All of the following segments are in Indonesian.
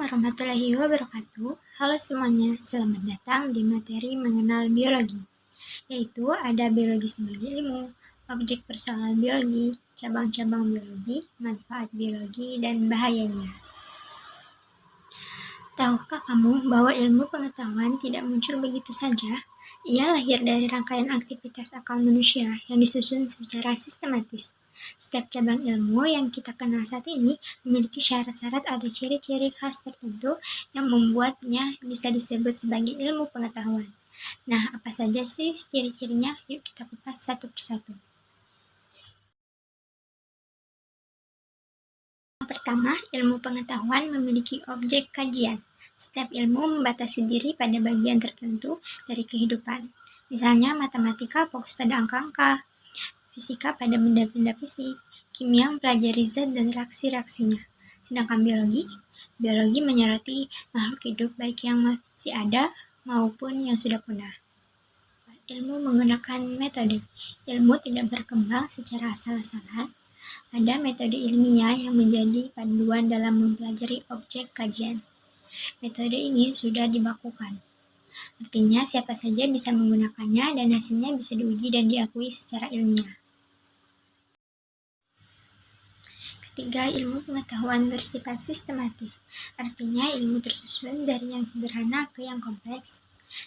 warahmatullahi wabarakatuh. Halo semuanya, selamat datang di materi mengenal biologi, yaitu ada biologi sebagai ilmu, objek persoalan biologi, cabang-cabang biologi, manfaat biologi, dan bahayanya. Tahukah kamu bahwa ilmu pengetahuan tidak muncul begitu saja? Ia lahir dari rangkaian aktivitas akal manusia yang disusun secara sistematis. Setiap cabang ilmu yang kita kenal saat ini memiliki syarat-syarat atau ciri-ciri khas tertentu yang membuatnya bisa disebut sebagai ilmu pengetahuan. Nah, apa saja sih ciri-cirinya? Yuk kita kupas satu persatu. Yang pertama, ilmu pengetahuan memiliki objek kajian. Setiap ilmu membatasi diri pada bagian tertentu dari kehidupan. Misalnya matematika fokus pada angka-angka, fisika pada benda-benda fisik, kimia mempelajari zat dan reaksi-reaksinya. Sedangkan biologi menyoroti makhluk hidup baik yang masih ada maupun yang sudah punah. Ilmu menggunakan metode. Ilmu tidak berkembang secara asal-asalan. Ada metode ilmiah yang menjadi panduan dalam mempelajari objek kajian. Metode ini sudah dibakukan. Artinya siapa saja bisa menggunakannya dan hasilnya bisa diuji dan diakui secara ilmiah. Ketiga, ilmu pengetahuan bersifat sistematis. Artinya ilmu tersusun dari yang sederhana ke yang kompleks.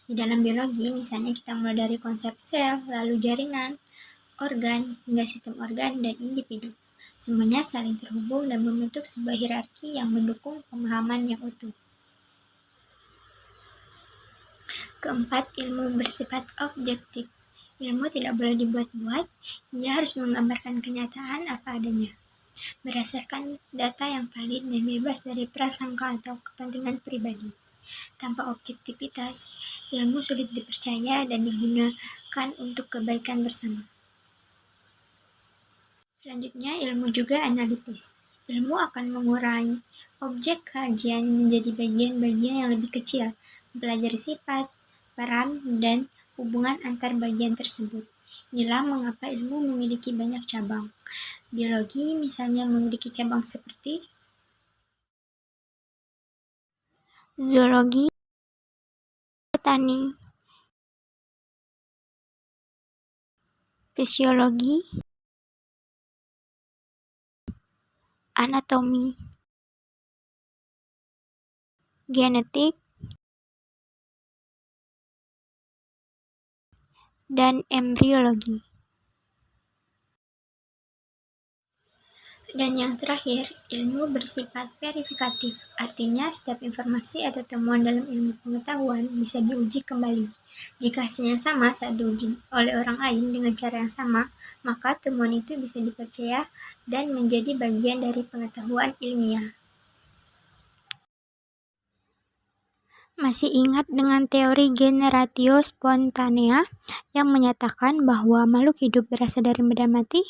Di dalam biologi, misalnya kita mulai dari konsep sel, lalu jaringan, organ, hingga sistem organ dan individu. Semuanya saling terhubung dan membentuk sebuah hierarki yang mendukung pemahaman yang utuh. Keempat, ilmu bersifat objektif. Ilmu tidak boleh dibuat-buat, ia harus menggambarkan kenyataan apa adanya, berdasarkan data yang valid dan bebas dari prasangka atau kepentingan pribadi. Tanpa objektivitas, ilmu sulit dipercaya dan digunakan untuk kebaikan bersama. Selanjutnya, ilmu juga analitis. Ilmu akan mengurai objek kajian menjadi bagian-bagian yang lebih kecil, mempelajari sifat, peran, dan hubungan antar bagian tersebut. Inilah mengapa ilmu memiliki banyak cabang. Biologi misalnya memiliki cabang seperti zoologi, botani, fisiologi, anatomi, genetik, dan embriologi. Dan yang terakhir, ilmu bersifat verifikatif, artinya setiap informasi atau temuan dalam ilmu pengetahuan bisa diuji kembali. Jika hasilnya sama saat diuji oleh orang lain dengan cara yang sama, maka temuan itu bisa dipercaya dan menjadi bagian dari pengetahuan ilmiah. Masih ingat dengan teori generatio spontanea yang menyatakan bahwa makhluk hidup berasal dari benda mati?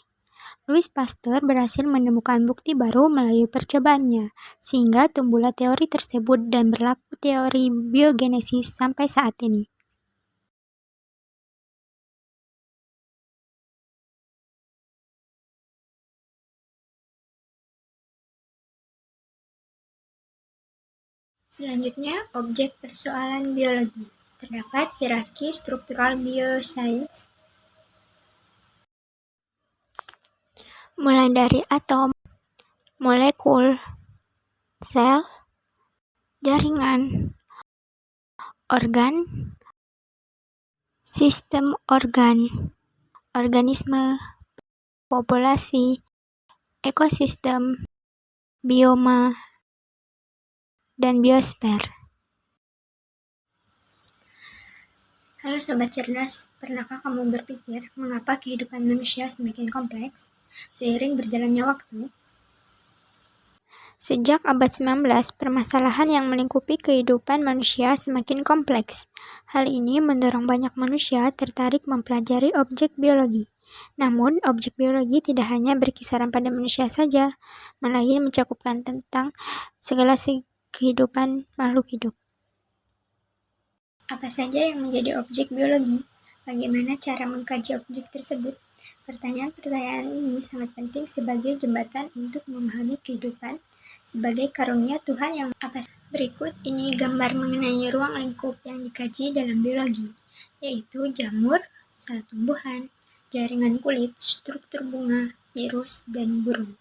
Louis Pasteur berhasil menemukan bukti baru melalui percobaannya, sehingga tumbuhlah teori tersebut dan berlaku teori biogenesis sampai saat ini. Selanjutnya, objek persoalan biologi. Terdapat hierarki struktural bioscience, mulai dari atom, molekul, sel, jaringan, organ, sistem organ, organisme, populasi, ekosistem, bioma, dan biosfer. Halo Sobat Cerdas, pernahkah kamu berpikir mengapa kehidupan manusia semakin kompleks seiring berjalannya waktu? Sejak abad 19, permasalahan yang melingkupi kehidupan manusia semakin kompleks. Hal ini mendorong banyak manusia tertarik mempelajari objek biologi. Namun, objek biologi tidak hanya berkisaran pada manusia saja, melainkan mencakupkan tentang segala kehidupan makhluk hidup. Apa saja yang menjadi objek biologi? Bagaimana cara mengkaji objek tersebut? Pertanyaan-pertanyaan ini sangat penting sebagai jembatan untuk memahami kehidupan sebagai karunia Tuhan yang Berikut ini gambar mengenai ruang lingkup yang dikaji dalam biologi, yaitu jamur, sel tumbuhan, jaringan kulit, struktur bunga, virus, dan burung.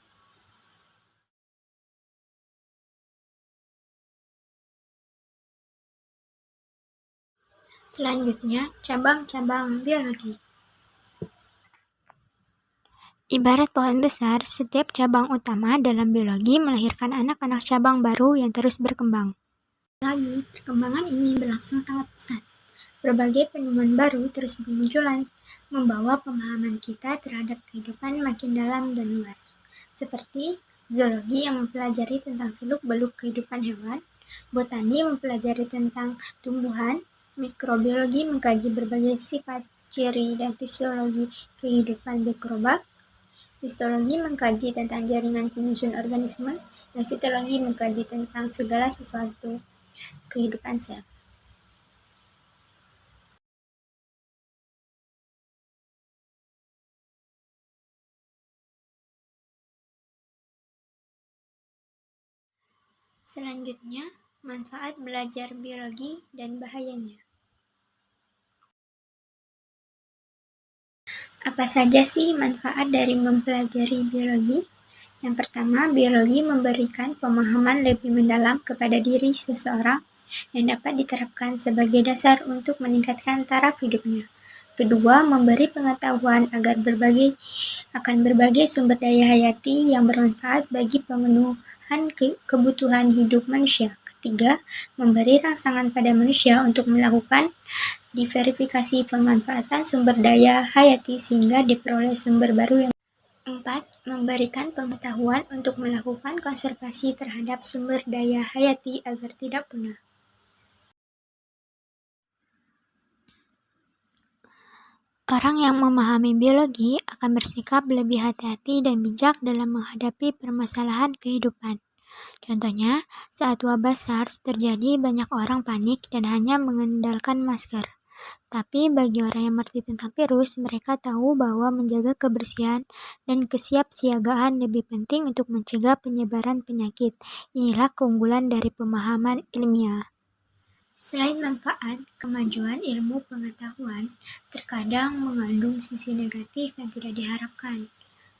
Selanjutnya, cabang-cabang biologi. Ibarat pohon besar, setiap cabang utama dalam biologi melahirkan anak-anak cabang baru yang terus berkembang. Lagi, perkembangan ini berlangsung sangat pesat. Berbagai penemuan baru terus bermunculan, membawa pemahaman kita terhadap kehidupan makin dalam dan luas. Seperti zoologi yang mempelajari tentang seluk-beluk kehidupan hewan, botani mempelajari tentang tumbuhan, mikrobiologi mengkaji berbagai sifat, ciri, dan fisiologi kehidupan mikroba, histologi mengkaji tentang jaringan penyusun organisme, dan sitologi mengkaji tentang segala sesuatu kehidupan sel. Selanjutnya, manfaat belajar biologi dan bahayanya. Apa saja sih manfaat dari mempelajari biologi? Yang pertama, biologi memberikan pemahaman lebih mendalam kepada diri seseorang yang dapat diterapkan sebagai dasar untuk meningkatkan taraf hidupnya. Kedua, memberi pengetahuan akan berbagai sumber daya hayati yang bermanfaat bagi pemenuhan kebutuhan hidup manusia. Ketiga, memberi rangsangan pada manusia untuk melakukan diverifikasi pemanfaatan sumber daya hayati sehingga diperoleh sumber baru yang. 4. Memberikan pengetahuan untuk melakukan konservasi terhadap sumber daya hayati agar tidak punah. Orang yang memahami biologi akan bersikap lebih hati-hati dan bijak dalam menghadapi permasalahan kehidupan. Contohnya, saat wabah SARS terjadi, banyak orang panik dan hanya mengandalkan masker. Tapi bagi orang yang mengerti tentang virus, mereka tahu bahwa menjaga kebersihan dan kesiapsiagaan lebih penting untuk mencegah penyebaran penyakit. Inilah keunggulan dari pemahaman ilmiah. Selain manfaat, kemajuan ilmu pengetahuan terkadang mengandung sisi negatif yang tidak diharapkan.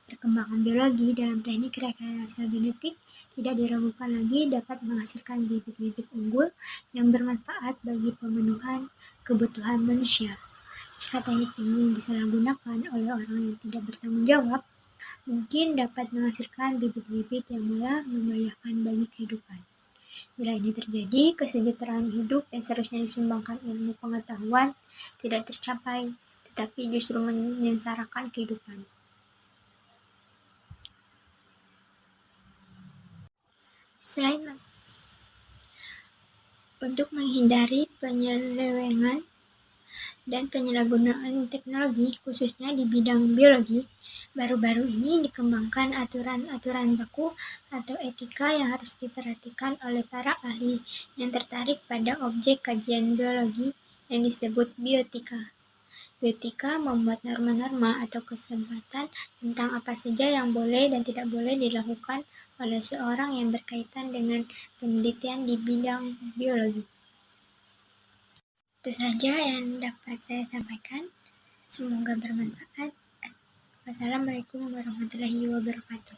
Perkembangan biologi dalam teknik rekayasa genetik tidak diragukan lagi dapat menghasilkan bibit-bibit unggul yang bermanfaat bagi pemenuhan kebutuhan manusia. Jika teknik ini disalahgunakan oleh orang yang tidak bertanggung jawab, mungkin dapat menghasilkan bibit-bibit yang malah membahayakan bagi kehidupan. Bila ini terjadi, kesejahteraan hidup yang seharusnya disumbangkan ilmu pengetahuan tidak tercapai, tetapi justru menyengsarakan kehidupan. Selain untuk menghindari penyelewengan dan penyalahgunaan teknologi, khususnya di bidang biologi, baru-baru ini dikembangkan aturan-aturan baku atau etika yang harus diperhatikan oleh para ahli yang tertarik pada objek kajian biologi yang disebut bioetika. Bioetika membuat norma-norma atau kesempatan tentang apa saja yang boleh dan tidak boleh dilakukan oleh seorang yang berkaitan dengan penelitian di bidang biologi. Itu saja yang dapat saya sampaikan. Semoga bermanfaat. Wassalamualaikum warahmatullahi wabarakatuh.